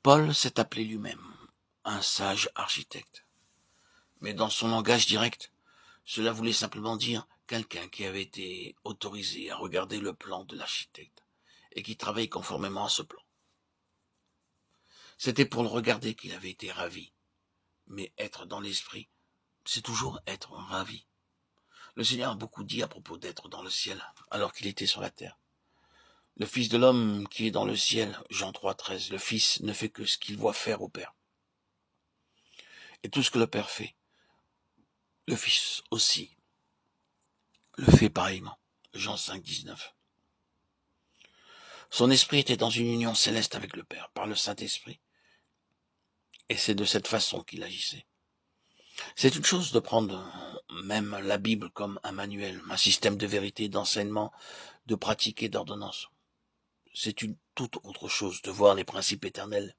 Paul s'est appelé lui-même un sage architecte. Mais dans son langage direct, cela voulait simplement dire quelqu'un qui avait été autorisé à regarder le plan de l'architecte et qui travaille conformément à ce plan. C'était pour le regarder qu'il avait été ravi. Mais être dans l'esprit, c'est toujours être ravi. Le Seigneur a beaucoup dit à propos d'être dans le ciel, alors qu'il était sur la terre. Le Fils de l'homme qui est dans le ciel, Jean 3,13, le Fils ne fait que ce qu'il voit faire au Père. Et tout ce que le Père fait, le Fils aussi le fait pareillement. Jean 5,19. Son esprit était dans une union céleste avec le Père, par le Saint-Esprit. Et c'est de cette façon qu'il agissait. C'est une chose de prendre même la Bible comme un manuel, un système de vérité, d'enseignement, de pratique et d'ordonnance. C'est une toute autre chose de voir les principes éternels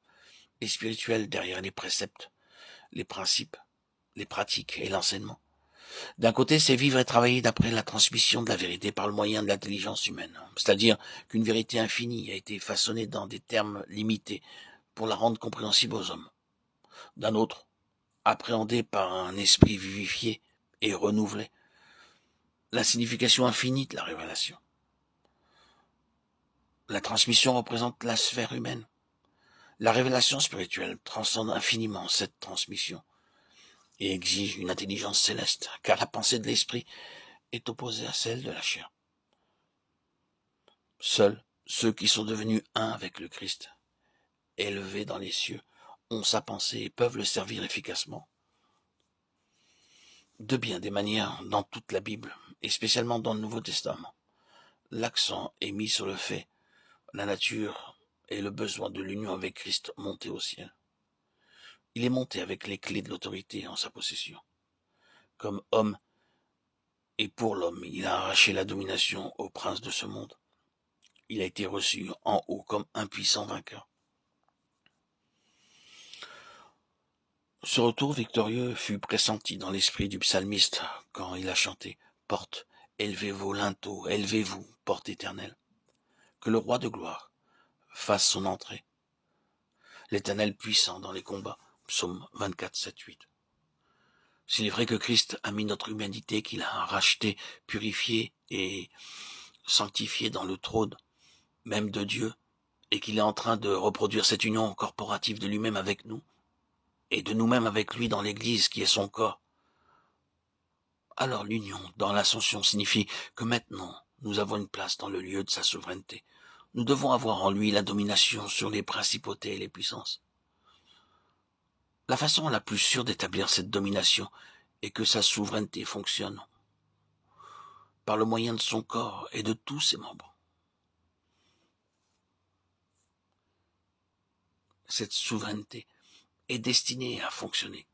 et spirituels derrière les préceptes, les principes, les pratiques et l'enseignement. D'un côté, c'est vivre et travailler d'après la transmission de la vérité par le moyen de l'intelligence humaine. C'est-à-dire qu'une vérité infinie a été façonnée dans des termes limités pour la rendre compréhensible aux hommes. D'un autre, appréhendée par un esprit vivifié et renouvelé, la signification infinie de la révélation. La transmission représente la sphère humaine. La révélation spirituelle transcende infiniment cette transmission et exige une intelligence céleste, car la pensée de l'esprit est opposée à celle de la chair. Seuls ceux qui sont devenus un avec le Christ, élevés dans les cieux, ont sa pensée et peuvent le servir efficacement. De bien des manières dans toute la Bible, et spécialement dans le Nouveau Testament, l'accent est mis sur le fait, la nature et le besoin de l'union avec Christ monté au ciel. Il est monté avec les clés de l'autorité en sa possession. Comme homme et pour l'homme, il a arraché la domination au prince de ce monde. Il a été reçu en haut comme un puissant vainqueur. Ce retour victorieux fut pressenti dans l'esprit du psalmiste quand il a chanté « Porte, élevez vos linteaux, élevez-vous, porte éternelle. Que le roi de gloire fasse son entrée. L'Éternel puissant dans les combats. » Psaume 24, 7, 8. S'il est vrai que Christ a mis notre humanité, qu'il a racheté, purifié et sanctifié dans le trône même de Dieu, et qu'il est en train de reproduire cette union corporative de lui-même avec nous, et de nous-mêmes avec lui dans l'Église qui est son corps, alors l'union dans l'ascension signifie que maintenant nous avons une place dans le lieu de sa souveraineté. Nous devons avoir en lui la domination sur les principautés et les puissances. La façon la plus sûre d'établir cette domination est que sa souveraineté fonctionne par le moyen de son corps et de tous ses membres. Cette souveraineté est destinée à fonctionner